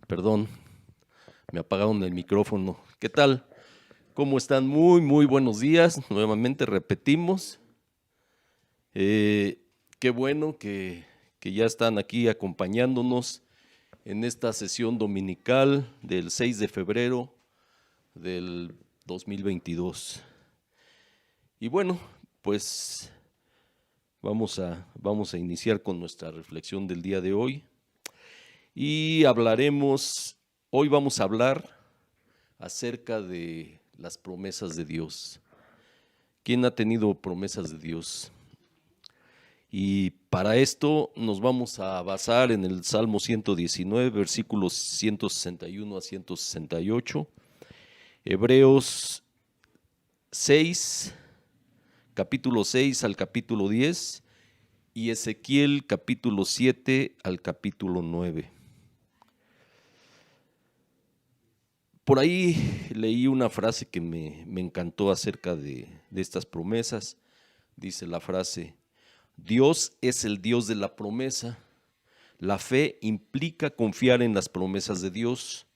Perdón, me apagaron el micrófono. ¿Qué tal? ¿Cómo están? Muy buenos días. Nuevamente repetimos. Qué bueno que ya están aquí acompañándonos en esta sesión dominical del 6 de febrero del 2022. Y bueno, pues vamos a iniciar con nuestra reflexión del día de hoy. Y hoy vamos a hablar acerca de las promesas de Dios. ¿Quién ha tenido promesas de Dios? Y para esto nos vamos a basar en el Salmo 119, versículos 161 a 168, Hebreos 6, capítulo 6 al capítulo 10 y Ezequiel capítulo 7 al capítulo 9. Por ahí leí una frase que me encantó acerca de estas promesas. Dice la frase: Dios es el Dios de la promesa. La fe implica confiar en las promesas de Dios.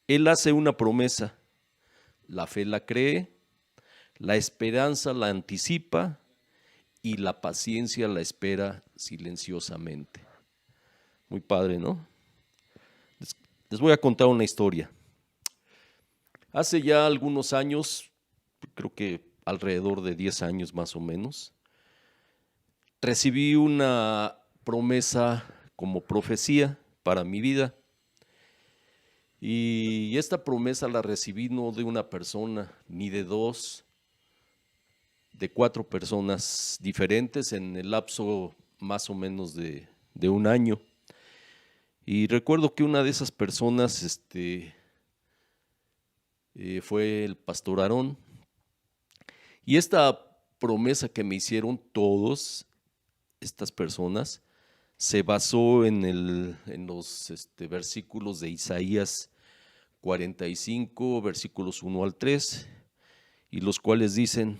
Él hace una promesa, la fe la cree, la esperanza la anticipa y la paciencia la espera silenciosamente. Muy padre, ¿no? Les voy a contar una historia. Hace ya algunos años, creo que alrededor de 10 años más o menos, recibí una promesa como profecía para mi vida. Y esta promesa la recibí no de una persona, ni de dos, de 4 personas diferentes en el lapso más o menos de un año. Y recuerdo que una de esas personas fue el pastor Aarón. Y esta promesa que me hicieron todas estas personas se basó en los versículos de Isaías 45, versículos 1 al 3, y los cuales dicen: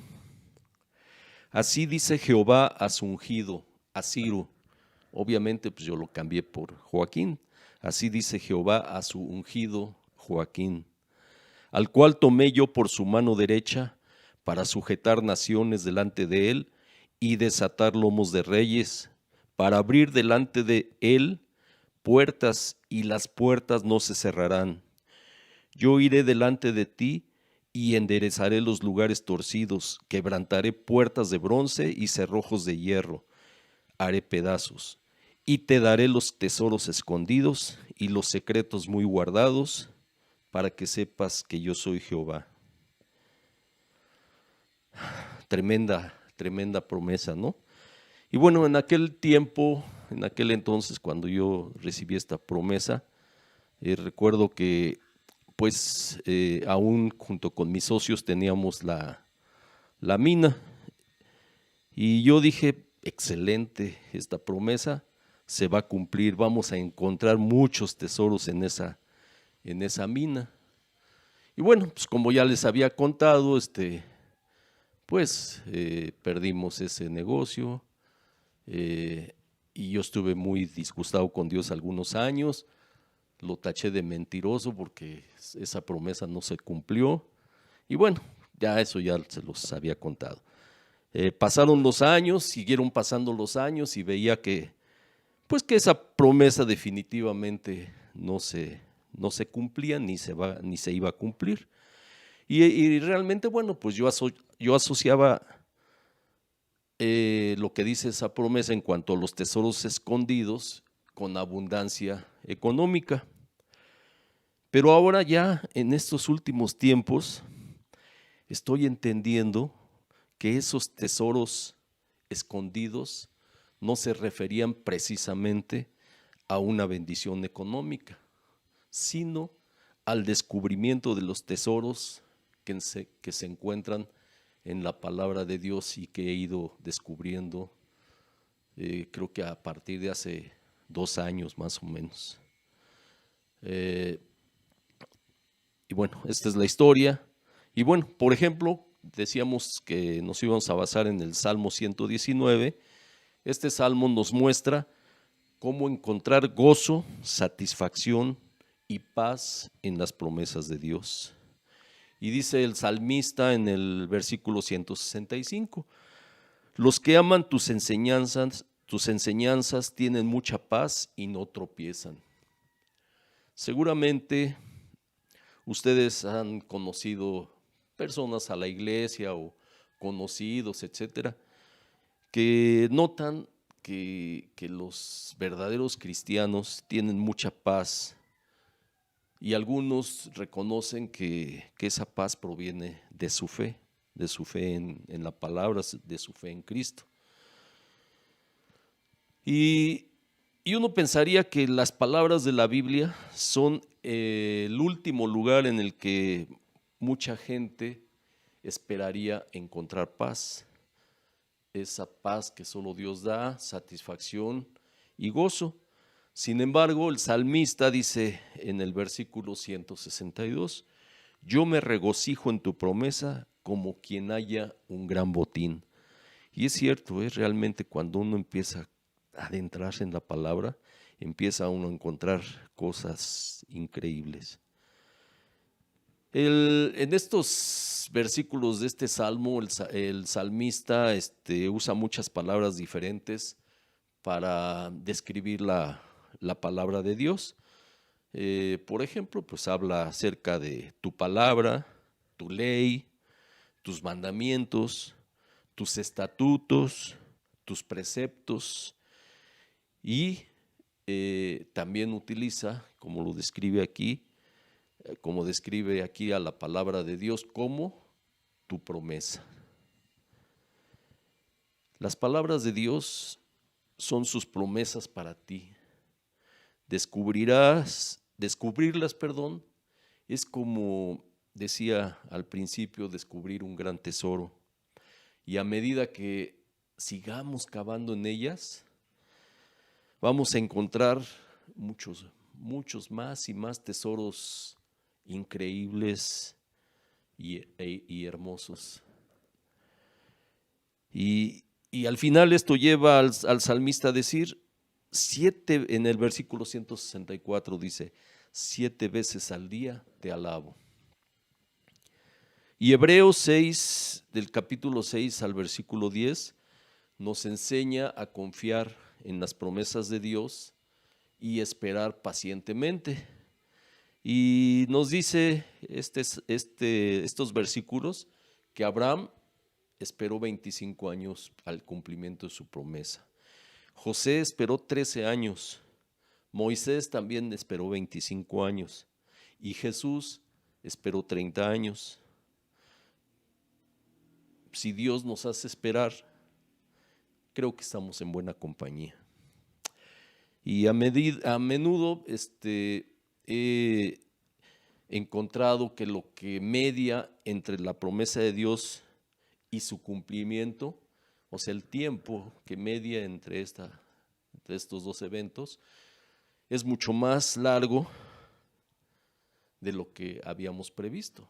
Así dice Jehová a su ungido, a Ciro. Obviamente pues yo lo cambié por Joaquín. Así dice Jehová a su ungido Joaquín, al cual tomé yo por su mano derecha para sujetar naciones delante de él y desatar lomos de reyes, para abrir delante de él puertas, y las puertas no se cerrarán. Yo iré delante de ti y enderezaré los lugares torcidos, quebrantaré puertas de bronce y cerrojos de hierro, haré pedazos, y te daré los tesoros escondidos y los secretos muy guardados, para que sepas que yo soy Jehová. Tremenda promesa, ¿no? Y bueno, en aquel tiempo, en aquel entonces, cuando yo recibí esta promesa, recuerdo que pues aún junto con mis socios teníamos la mina, y yo dije: excelente, esta promesa se va a cumplir, vamos a encontrar muchos tesoros en esa mina. Y bueno, pues como ya les había contado, pues perdimos ese negocio, y yo estuve muy disgustado con Dios algunos años. Lo taché de mentiroso porque esa promesa no se cumplió. Y bueno, ya eso ya se los había contado. Pasaron los años, siguieron pasando los años, y veía que esa promesa definitivamente no se cumplía ni se iba a cumplir. Y realmente, bueno, pues yo asociaba lo que dice esa promesa en cuanto a los tesoros escondidos con abundancia económica. Pero ahora ya en estos últimos tiempos estoy entendiendo que esos tesoros escondidos no se referían precisamente a una bendición económica, sino al descubrimiento de los tesoros que se encuentran en la palabra de Dios, y que he ido descubriendo creo que a partir de hace 2 años más o menos. Y bueno, esta es la historia. Y bueno, por ejemplo, decíamos que nos íbamos a basar en el Salmo 119. Este salmo nos muestra cómo encontrar gozo, satisfacción y paz en las promesas de Dios. Y dice el salmista en el versículo 165, los que aman tus enseñanzas tienen mucha paz y no tropiezan. Seguramente ustedes han conocido personas a la iglesia o conocidos, etcétera, que notan que los verdaderos cristianos tienen mucha paz y algunos reconocen que esa paz proviene de su fe en la palabra, de su fe en Cristo. Y uno pensaría que las palabras de la Biblia son el último lugar en el que mucha gente esperaría encontrar paz. Esa paz que solo Dios da, satisfacción y gozo. Sin embargo, el salmista dice en el versículo 162, yo me regocijo en tu promesa como quien haya un gran botín. Y es cierto, es realmente cuando uno empieza a adentrarse en la palabra, empieza uno a encontrar cosas increíbles. En estos versículos de este salmo, el salmista usa muchas palabras diferentes para describir la palabra de Dios. Por ejemplo, pues habla acerca de tu palabra, tu ley, tus mandamientos, tus estatutos, tus preceptos y también utiliza, como lo describe aquí, como describe aquí a la palabra de Dios, como tu promesa. Las palabras de Dios son sus promesas para ti. Descubrirlas, es como decía al principio, descubrir un gran tesoro. Y a medida que sigamos cavando en ellas, vamos a encontrar muchos más y más tesoros increíbles y hermosos. Y al final esto lleva al salmista a decir, en el versículo 164 dice, 7 veces al día te alabo. Y Hebreos 6, del capítulo 6 al versículo 10, nos enseña a confiar en las promesas de Dios y esperar pacientemente. Y nos dice estos versículos que Abraham esperó 25 años al cumplimiento de su promesa. José esperó 13 años. Moisés también esperó 25 años. Y Jesús esperó 30 años. Si Dios nos hace esperar, creo que estamos en buena compañía. Y a menudo he encontrado que lo que media entre la promesa de Dios y su cumplimiento, o sea, el tiempo que media entre estos dos eventos, es mucho más largo de lo que habíamos previsto.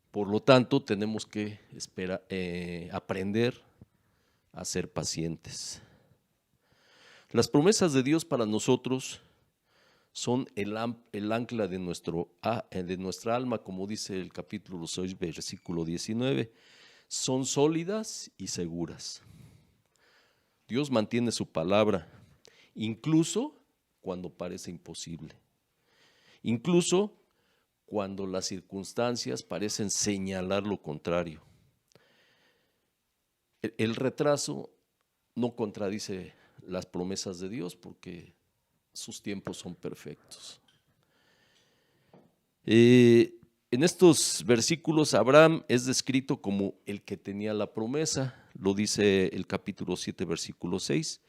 Por lo tanto, tenemos que aprender a ser pacientes. Las promesas de Dios para nosotros son el ancla de nuestra alma, como dice el capítulo 6, versículo 19. Son sólidas y seguras. Dios mantiene su palabra, incluso cuando parece imposible. Incluso cuando las circunstancias parecen señalar lo contrario. El retraso no contradice las promesas de Dios porque sus tiempos son perfectos. En estos versículos Abraham es descrito como el que tenía la promesa, lo dice el capítulo 7, versículo 6.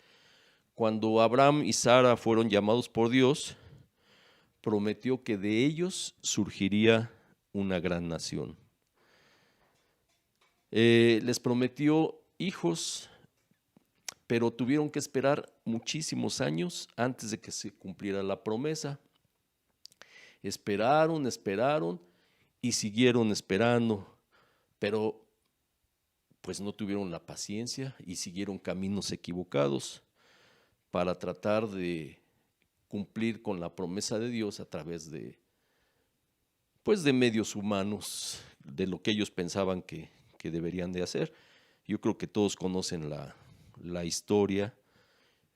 Cuando Abraham y Sara fueron llamados por Dios, prometió que de ellos surgiría una gran nación. Les prometió hijos, pero tuvieron que esperar muchísimos años antes de que se cumpliera la promesa. Esperaron y siguieron esperando, pero pues no tuvieron la paciencia y siguieron caminos equivocados para tratar de cumplir con la promesa de Dios a través de pues de medios humanos, de lo que ellos pensaban que deberían de hacer. Yo creo que todos conocen la historia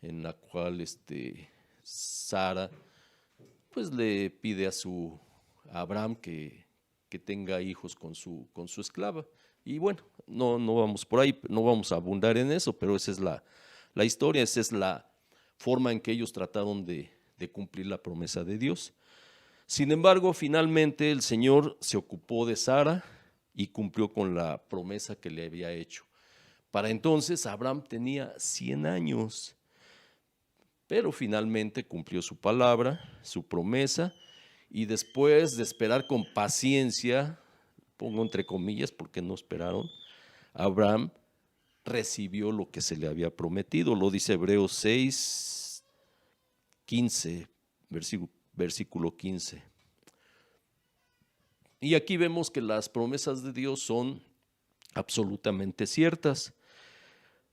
en la cual Sara pues le pide a Abraham que tenga hijos con su esclava. Y bueno, no vamos por ahí, no vamos a abundar en eso, pero esa es la historia, esa es la forma en que ellos trataron de cumplir la promesa de Dios. Sin embargo, finalmente el Señor se ocupó de Sara y cumplió con la promesa que le había hecho. Para entonces Abraham tenía 100 años, pero finalmente cumplió su palabra, su promesa, y después de esperar con paciencia, pongo entre comillas porque no esperaron, Abraham recibió lo que se le había prometido. Lo dice Hebreos 6, 15, versículo 15. Y aquí vemos que las promesas de Dios son absolutamente ciertas.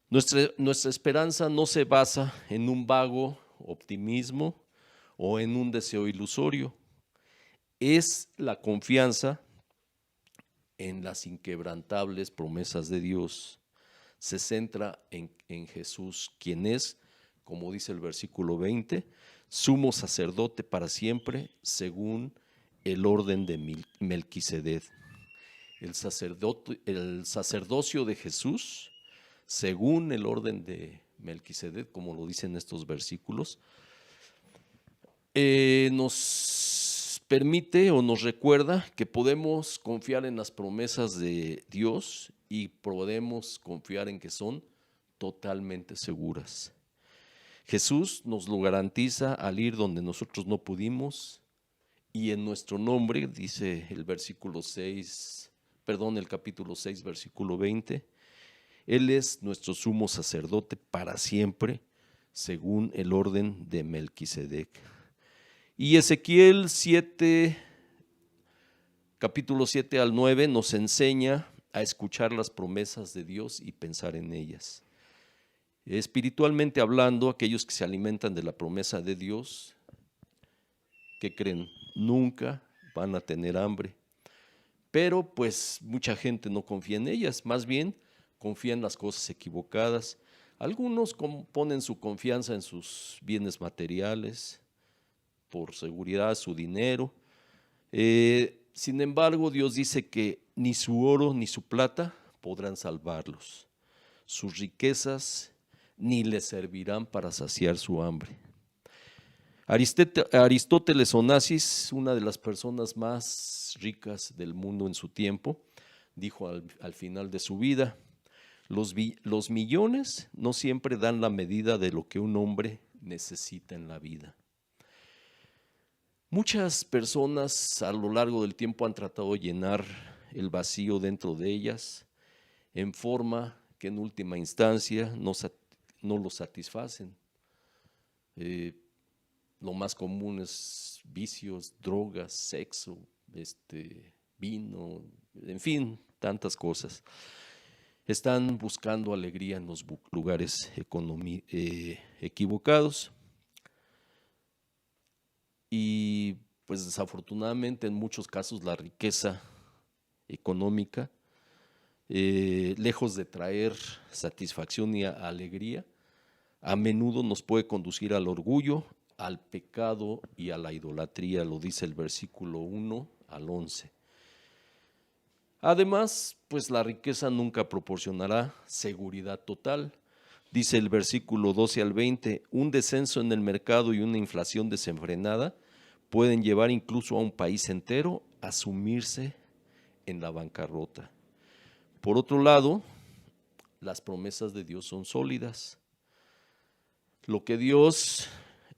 Nuestra esperanza no se basa en un vago optimismo o en un deseo ilusorio. Es la confianza en las inquebrantables promesas de Dios. Se centra en Jesús, quien es, como dice el versículo 20, sumo sacerdote para siempre, según el orden de Melquisedec. El sacerdocio de Jesús, según el orden de Melquisedec, como lo dicen estos versículos, nos permite o nos recuerda que podemos confiar en las promesas de Dios y podemos confiar en que son totalmente seguras. Jesús nos lo garantiza al ir donde nosotros no pudimos, y en nuestro nombre, dice el capítulo 6, versículo 20, Él es nuestro sumo sacerdote para siempre, según el orden de Melquisedec. Y Ezequiel 7, capítulo 7 al 9, nos enseña a escuchar las promesas de Dios y pensar en ellas. Espiritualmente hablando, aquellos que se alimentan de la promesa de Dios, ¿qué creen? Nunca van a tener hambre. Pero pues mucha gente no confía en ellas, más bien confía en las cosas equivocadas. Algunos ponen su confianza en sus bienes materiales, por seguridad, su dinero. Sin embargo, Dios dice que ni su oro ni su plata podrán salvarlos. Sus riquezas ni les servirán para saciar su hambre. Aristóteles Onassis, una de las personas más ricas del mundo en su tiempo, dijo al final de su vida, los millones no siempre dan la medida de lo que un hombre necesita en la vida. Muchas personas a lo largo del tiempo han tratado de llenar el vacío dentro de ellas en forma que en última instancia no lo satisfacen. Lo más común es vicios, drogas, sexo, vino, en fin, tantas cosas. Están buscando alegría en los lugares equivocados. Y pues desafortunadamente en muchos casos la riqueza económica, lejos de traer satisfacción y alegría, a menudo nos puede conducir al orgullo, al pecado y a la idolatría, lo dice el versículo 1 al 11. Además, pues la riqueza nunca proporcionará seguridad total. Dice el versículo 12 al 20, un descenso en el mercado y una inflación desenfrenada pueden llevar incluso a un país entero a sumirse en la bancarrota. Por otro lado, las promesas de Dios son sólidas. Lo que Dios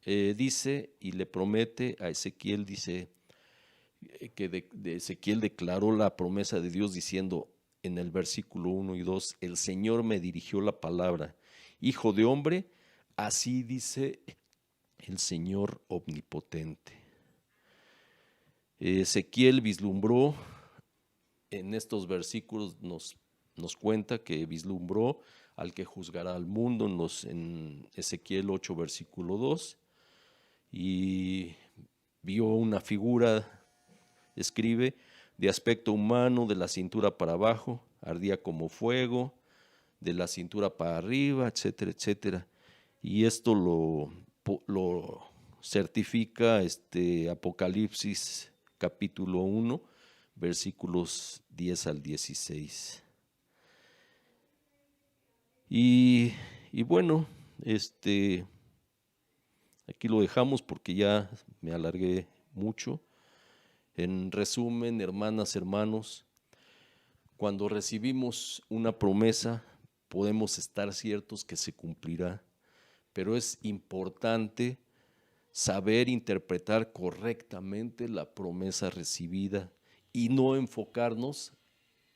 dice y le promete a Ezequiel, dice que de Ezequiel declaró la promesa de Dios diciendo en el versículo 1 y 2, el Señor me dirigió la palabra, hijo de hombre, así dice el Señor omnipotente. Ezequiel vislumbró, en estos versículos nos cuenta que vislumbró al que juzgará al mundo en Ezequiel 8, versículo 2, y vio una figura escribe, de aspecto humano, de la cintura para abajo, ardía como fuego, de la cintura para arriba, etcétera, etcétera. Y esto lo certifica Apocalipsis capítulo 1, versículos 10 al 16. Y bueno, aquí lo dejamos porque ya me alargué mucho. En resumen, hermanas, hermanos, cuando recibimos una promesa, podemos estar ciertos que se cumplirá, pero es importante saber interpretar correctamente la promesa recibida y no enfocarnos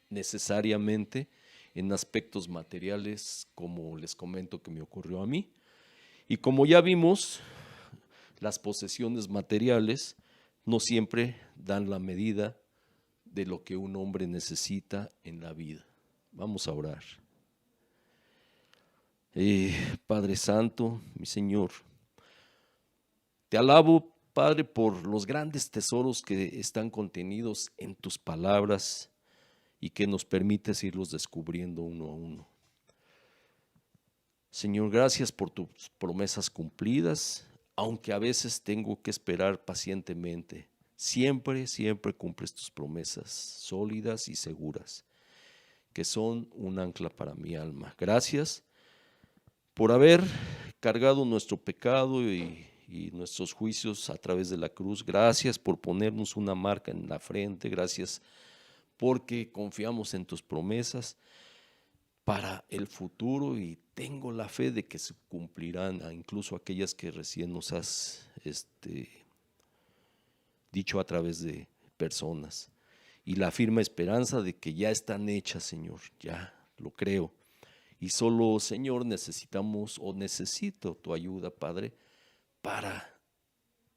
necesariamente en aspectos materiales, como les comento que me ocurrió a mí. Y como ya vimos, las posesiones materiales no siempre dan la medida de lo que un hombre necesita en la vida. Vamos a orar. Padre Santo, mi Señor, te alabo, Padre, por los grandes tesoros que están contenidos en tus palabras y que nos permites irlos descubriendo uno a uno. Señor, gracias por tus promesas cumplidas, aunque a veces tengo que esperar pacientemente. Siempre, siempre cumples tus promesas sólidas y seguras, que son un ancla para mi alma. Gracias por haber cargado nuestro pecado y nuestros juicios a través de la cruz. Gracias por ponernos una marca en la frente. Gracias porque confiamos en tus promesas para el futuro y tengo la fe de que se cumplirán, incluso aquellas que recién nos has dicho a través de personas. Y la firme esperanza de que ya están hechas, Señor, ya lo creo. Y solo, Señor, necesito tu ayuda, Padre, para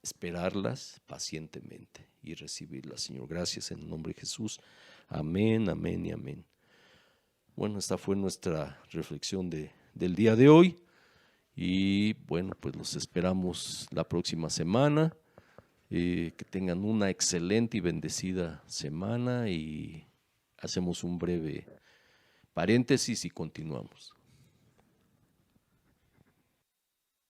esperarlas pacientemente y recibirlas, Señor. Gracias en el nombre de Jesús. Amén, amén y amén. Bueno, esta fue nuestra reflexión del día de hoy. Y bueno, pues los esperamos la próxima semana. Que tengan una excelente y bendecida semana y hacemos un breve paréntesis y continuamos.